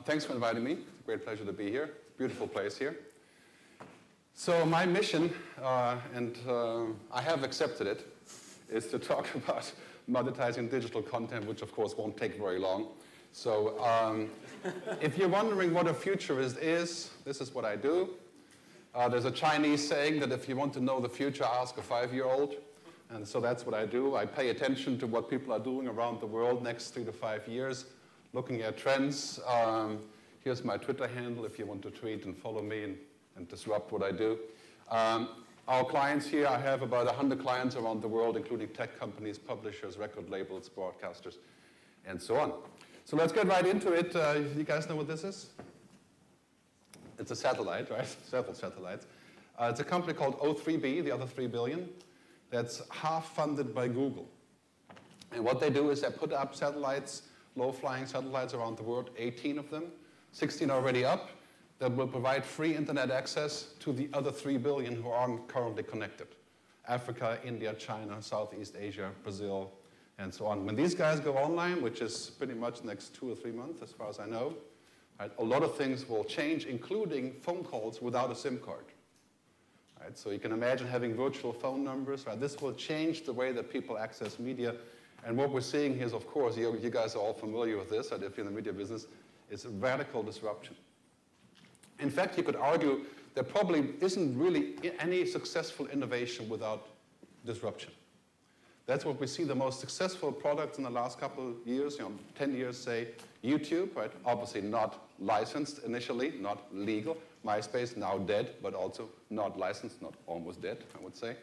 Thanks for inviting me. It's a great pleasure to be here. Beautiful place here. So my mission, and I have accepted it, is to talk about monetizing digital content, which of course won't take very long. So if you're wondering what a futurist is, this is what I do. There's a Chinese saying that if you want to know the future, ask a 5-year-old. And so that's what I do. I pay attention to what people are doing around the world next 3 to 5 years, looking at trends. Here's my Twitter handle if you want to tweet and follow me and disrupt what I do. Our clients here, I have about 100 clients around the world, including tech companies, publishers, record labels, broadcasters, and so on. So let's get right into it. You guys know what this is? It's a satellite, right? Several satellites. It's a company called O3B, the other 3 billion. That's half funded by Google. And what they do is they put up satellites, low-flying satellites around the world, 18 of them, 16 already up, that will provide free internet access to the other 3 billion who aren't currently connected. Africa, India, China, Southeast Asia, Brazil, and so on. When these guys go online, which is pretty much the next 2 or 3 months, as far as I know, right, a lot of things will change, including phone calls without a SIM card. Right, so you can imagine having virtual phone numbers. Right? This will change the way that people access media. And what we're seeing here is, of course, you guys are all familiar with this, right, if you're in the media business, is radical disruption. In fact, you could argue there probably isn't really any successful innovation without disruption. That's what we see the most successful products in the last couple of years, 10 years, say, YouTube, right? Obviously not licensed initially, not legal. MySpace, now dead, but also not licensed, not almost dead, I would say.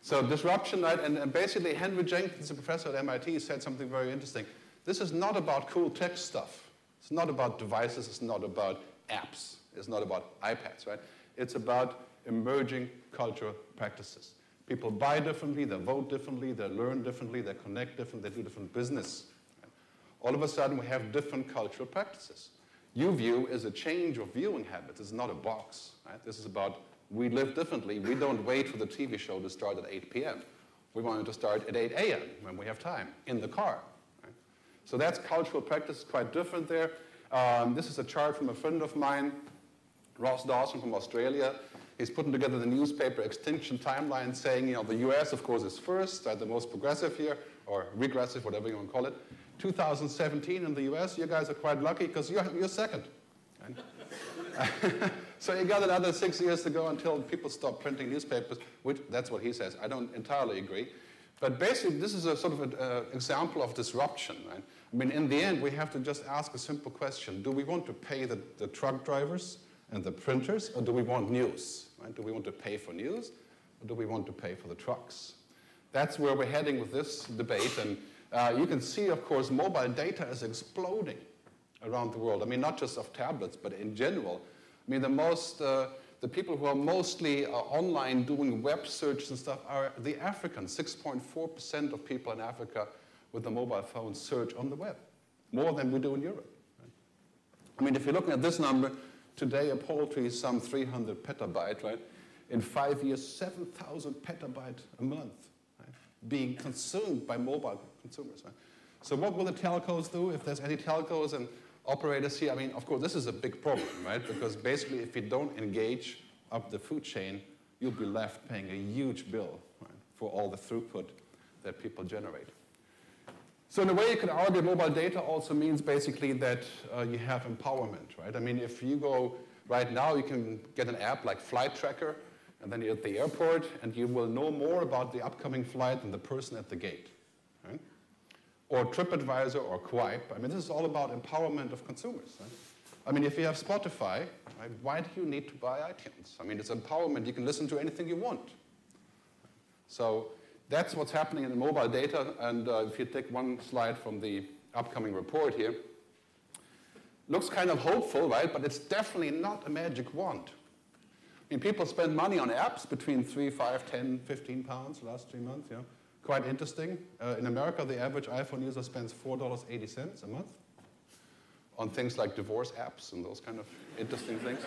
So disruption, right? And basically Henry Jenkins, a professor at MIT, said something very interesting. This is not about cool tech stuff. It's not about devices. It's not about apps. It's not about iPads, right? It's about emerging cultural practices. People buy differently, they vote differently, they learn differently, they connect differently, they do different business. Right? All of a sudden, we have different cultural practices. YouView is a change of viewing habits. It's not a box. Right? This is about we live differently. We don't wait for the TV show to start at 8 p.m. We want it to start at 8 a.m. when we have time, in the car. Right? So that's cultural practice, quite different there. This is a chart from a friend of mine, Ross Dawson from Australia. He's putting together the newspaper Extinction Timeline saying, the US, of course, is first, the most progressive here, or regressive, whatever you want to call it. 2017 in the US, you guys are quite lucky because you're second. Right? So you got another 6 years to go until people stop printing newspapers, which that's what he says. I don't entirely agree. But basically, this is a sort of an example of disruption. Right? I mean, in the end, we have to just ask a simple question. Do we want to pay the truck drivers and the printers, or do we want news? Right? Do we want to pay for news, or do we want to pay for the trucks? That's where we're heading with this debate. And you can see, of course, mobile data is exploding around the world. I mean, not just of tablets, but in general. I mean, the people who are mostly online doing web search and stuff are the Africans. 6.4% of people in Africa with a mobile phone search on the web, more than we do in Europe. Right? I mean, if you're looking at this number, today a poultry is some 300 petabyte, right? In 5 years, 7,000 petabyte a month, right? Being consumed by mobile consumers. Right? So what will the telcos do if there's any telcos and operators here? I mean, of course, this is a big problem, right? Because basically, if you don't engage up the food chain, you'll be left paying a huge bill, right, for all the throughput that people generate. So in a way, you could argue mobile data also means basically that you have empowerment, right? I mean, if you go right now, you can get an app like Flight Tracker, and then you're at the airport, and you will know more about the upcoming flight than the person at the gate, right? Or TripAdvisor or Quip. I mean, this is all about empowerment of consumers, right? I mean, if you have Spotify, right, why do you need to buy iTunes? I mean, it's empowerment. You can listen to anything you want. So that's what's happening in the mobile data. And if you take one slide from the upcoming report here, looks kind of hopeful, right? But it's definitely not a magic wand. I mean, people spend money on apps between 3, 5, 10, 15 pounds the last 3 months. Quite interesting. In America, the average iPhone user spends $4.80 a month on things like divorce apps and those kind of interesting things.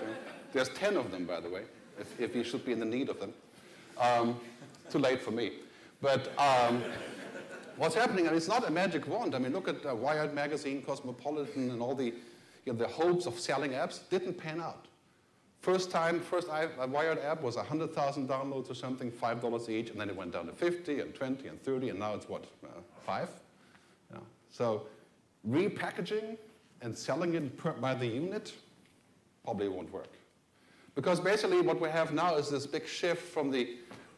There's 10 of them, by the way, if you should be in the need of them. Too late for me. But what's happening, and it's not a magic wand. I mean, look at Wired magazine, Cosmopolitan, and all the the hopes of selling apps didn't pan out. First Wired app was 100,000 downloads or something, $5 each, and then it went down to 50 and 20 and 30, and now it's what, 5? Yeah. So repackaging and selling it by the unit probably won't work. Because basically what we have now is this big shift from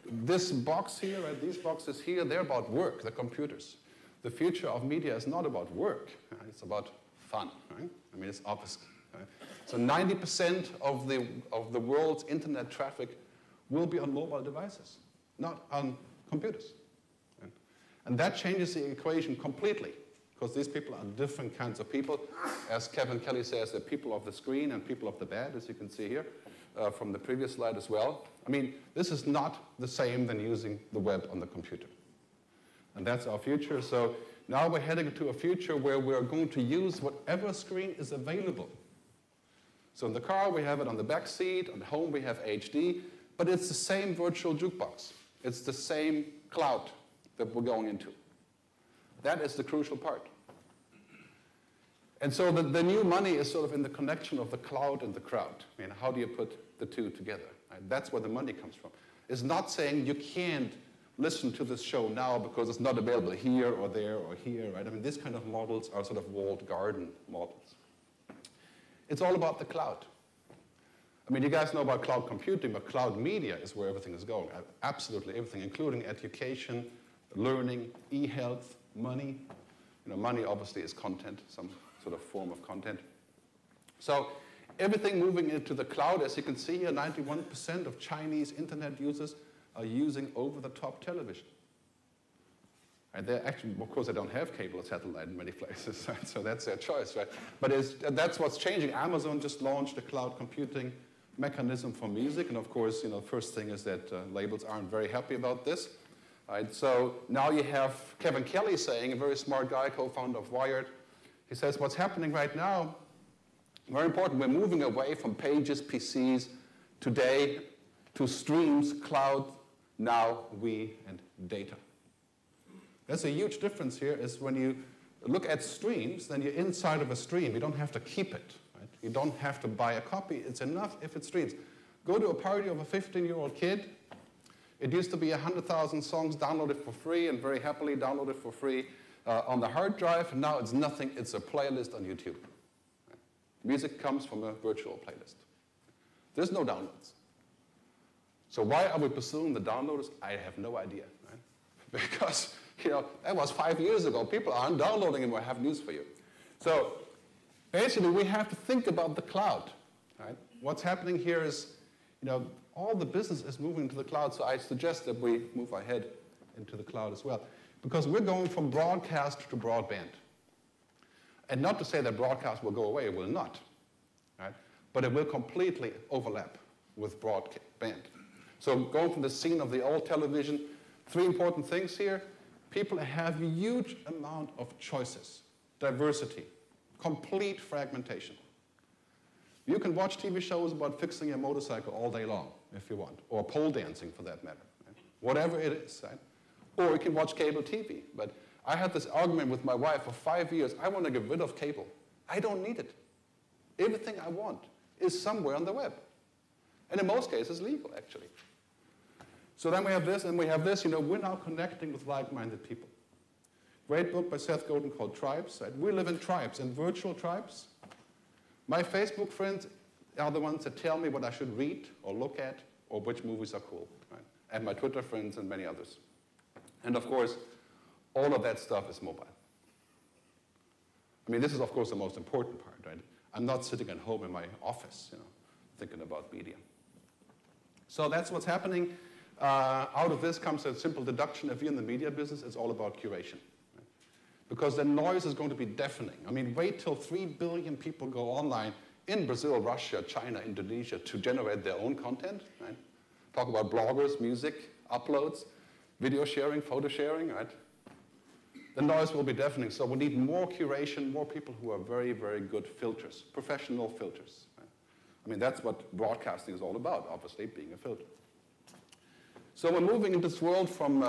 this box here, right, these boxes here, they're about work, the computers. The future of media is not about work, right? It's about fun, right? I mean, it's obvious. Right? So 90% of the world's internet traffic will be on mobile devices, not on computers. Right? And that changes the equation completely, because these people are different kinds of people. As Kevin Kelly says, they're people of the screen and people of the bed, as you can see here from the previous slide as well. I mean, this is not the same than using the web on the computer. And that's our future. So now we're heading to a future where we're going to use whatever screen is available. So in the car, we have it on the back seat. On home, we have HD. But it's the same virtual jukebox. It's the same cloud that we're going into. That is the crucial part. And so the new money is sort of in the connection of the cloud and the crowd. I mean, how do you put the two together? Right? That's where the money comes from. It's not saying you can't listen to this show now because it's not available here or there or here, right? I mean, these kind of models are sort of walled garden models. It's all about the cloud. I mean, you guys know about cloud computing, but cloud media is where everything is going. Absolutely everything, including education, learning, e-health, money. You know, money obviously is content, some sort of form of content. So everything moving into the cloud, as you can see here, 91% of Chinese internet users are using over-the-top television. And they're actually, of course, they don't have cable or satellite in many places, right? So that's their choice, right? But that's what's changing. Amazon just launched a cloud computing mechanism for music, and of course, you know, first thing is that labels aren't very happy about this. Right? So now you have Kevin Kelly saying, a very smart guy, co-founder of Wired, he says, what's happening right now, very important, we're moving away from pages, PCs, today, to streams, cloud, now, and data. There's a huge difference here is when you look at streams, then you're inside of a stream. You don't have to keep it. Right? You don't have to buy a copy. It's enough if it streams. Go to a party of a 15-year-old kid. It used to be 100,000 songs downloaded for free and very happily downloaded for free on the hard drive. And now it's nothing. It's a playlist on YouTube. Right? Music comes from a virtual playlist. There's no downloads. So why are we pursuing the downloaders? I have no idea. Right? Because, you know, that was 5 years ago. People aren't downloading anymore. I have news for you. So basically, we have to think about the cloud. Right? What's happening here is, you know, all the business is moving to the cloud, so I suggest that we move ahead into the cloud as well. Because we're going from broadcast to broadband. And not to say that broadcast will go away, it will not. Right? But it will completely overlap with broadband. So going from the scene of the old television, 3 important things here. People have a huge amount of choices, diversity, complete fragmentation. You can watch TV shows about fixing your motorcycle all day long, if you want, or pole dancing for that matter, right? Whatever it is, right? Or you can watch cable TV. But I had this argument with my wife for 5 years. I want to get rid of cable. I don't need it. Everything I want is somewhere on the web. And in most cases, legal, actually. So then we have this, and we have this. You know, we're now connecting with like-minded people. Great book by Seth Godin called Tribes. Right? We live in tribes, in virtual tribes. My Facebook friends are the ones that tell me what I should read or look at or which movies are cool. Right? And my Twitter friends and many others. And of course, all of that stuff is mobile. I mean, this is, of course, the most important part, right? I'm not sitting at home in my office, you know, thinking about media. So that's what's happening. Out of this comes a simple deduction. If you're in the media business, it's all about curation. Right? Because the noise is going to be deafening. I mean, wait till 3 billion people go online in Brazil, Russia, China, Indonesia to generate their own content. Right? Talk about bloggers, music, uploads, video sharing, photo sharing, right? The noise will be deafening. So we need more curation, more people who are very, very good filters, professional filters. Right? I mean, that's what broadcasting is all about, obviously, being a filter. So we're moving into this world from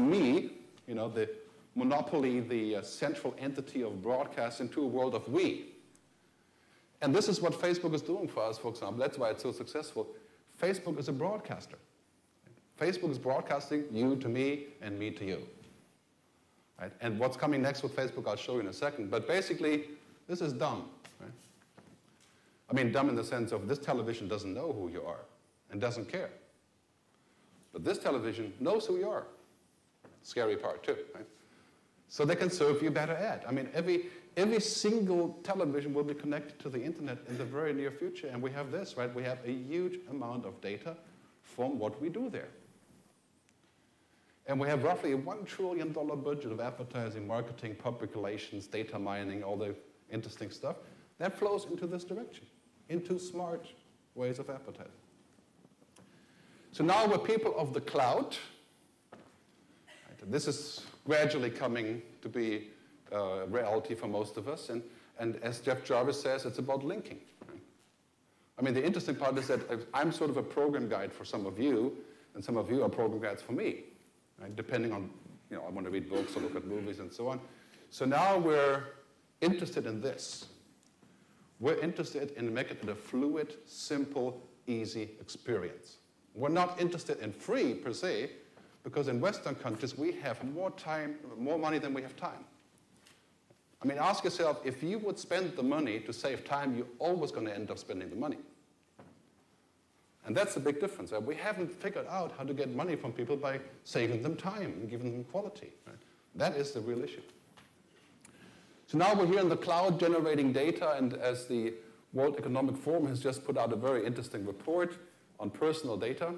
me, you know, the monopoly, the central entity of broadcast, into a world of we. And this is what Facebook is doing for us, for example. That's why it's so successful. Facebook is a broadcaster. Facebook is broadcasting you to me and me to you. Right? And what's coming next with Facebook, I'll show you in a second. But basically, this is dumb. Right? I mean, dumb in the sense of this television doesn't know who you are and doesn't care. But this television knows who you are. Scary part, too. Right? So they can serve you better ad. I mean, every single television will be connected to the internet in the very near future. And we have this, right? We have a huge amount of data from what we do there. And we have roughly a $1 trillion budget of advertising, marketing, public relations, data mining, all the interesting stuff. That flows into this direction, into smart ways of advertising. So now we're people of the cloud. Right? This is gradually coming to be reality for most of us. And as Jeff Jarvis says, it's about linking. Right? I mean, the interesting part is that I'm sort of a program guide for some of you, and some of you are program guides for me. Right? Depending on, I want to read books or look at movies and so on. So now we're interested in this. We're interested in making it a fluid, simple, easy experience. We're not interested in free per se, because in Western countries we have more time, more money than we have time. I mean, ask yourself, if you would spend the money to save time, you're always going to end up spending the money. And that's a big difference. Right? We haven't figured out how to get money from people by saving them time and giving them quality. Right? That is the real issue. So now we're here in the cloud generating data, and as the World Economic Forum has just put out a very interesting report on personal data.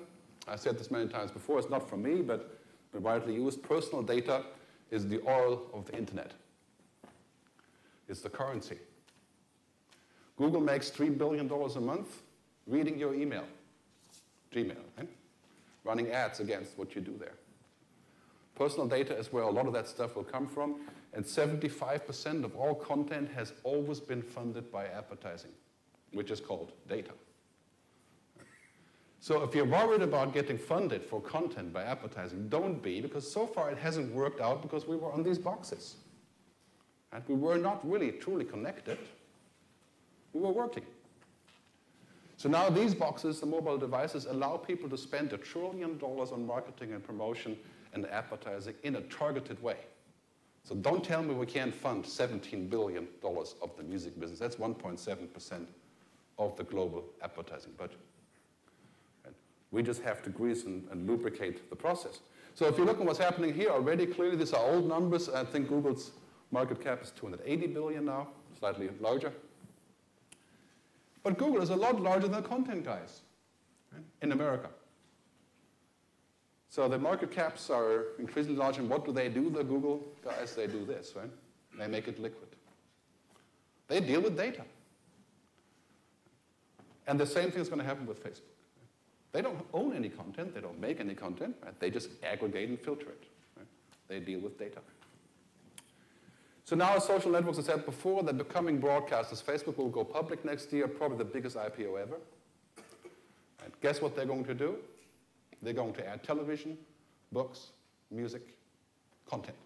I said this many times before, it's not from me, but widely used. Personal data is the oil of the internet. It's the currency. Google makes $3 billion a month reading your email. Gmail, right? Running ads against what you do there. Personal data is where a lot of that stuff will come from, and 75% of all content has always been funded by advertising, which is called data. So if you're worried about getting funded for content by advertising, don't be, because so far it hasn't worked out because we were on these boxes. And we were not really truly connected. We were working. So now these boxes, the mobile devices, allow people to spend $1 trillion on marketing and promotion and advertising in a targeted way. So don't tell me we can't fund $17 billion of the music business. That's 1.7% of the global advertising budget. And we just have to grease and lubricate the process. So if you look at what's happening here already, clearly these are old numbers. I think Google's market cap is $280 billion now, slightly larger. But Google is a lot larger than content guys, right, in America. So the market caps are increasingly large, and what do? The Google guys? They do this, right? They make it liquid. They deal with data. And the same thing is going to happen with Facebook. They don't own any content. They don't make any content. Right? They just aggregate and filter it. Right? They deal with data. So now social networks, as I said before, they're becoming broadcasters. Facebook will go public next year, probably the biggest IPO ever. And guess what they're going to do? They're going to add television, books, music, content.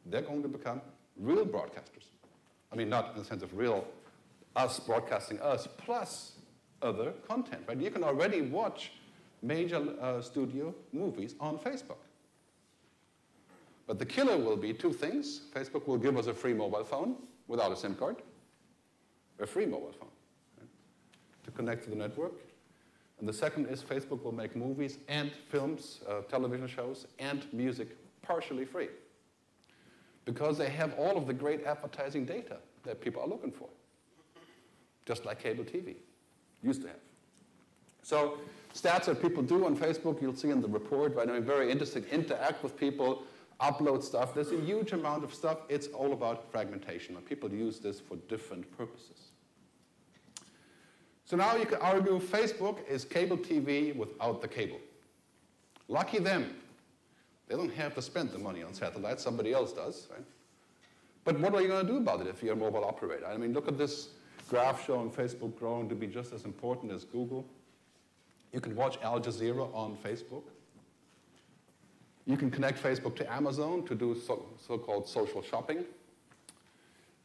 They're going to become real broadcasters. I mean, not in the sense of real us broadcasting us, plus other content. Right? You can already watch major studio movies on Facebook. But the killer will be two things. Facebook will give us a free mobile phone without a SIM card. A free mobile phone, right, to connect to the network. And the second is Facebook will make movies and films, television shows, and music partially free. Because they have all of the great advertising data that people are looking for. Just like cable TV used to have. So stats that people do on Facebook, you'll see in the report, right? I mean, very interesting. Interact with people, upload stuff. There's a huge amount of stuff. It's all about fragmentation. And people use this for different purposes. So now you can argue Facebook is cable TV without the cable. Lucky them. They don't have to spend the money on satellite. Somebody else does, right? But what are you going to do about it if you're a mobile operator? I mean, look at this graph showing Facebook growing to be just as important as Google. You can watch Al Jazeera on Facebook. You can connect Facebook to Amazon to do so-called social shopping.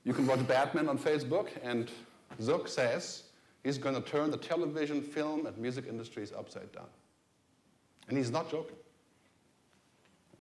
You can watch Batman on Facebook and Zuck says he's going to turn the television, film, and music industries upside down. And he's not joking.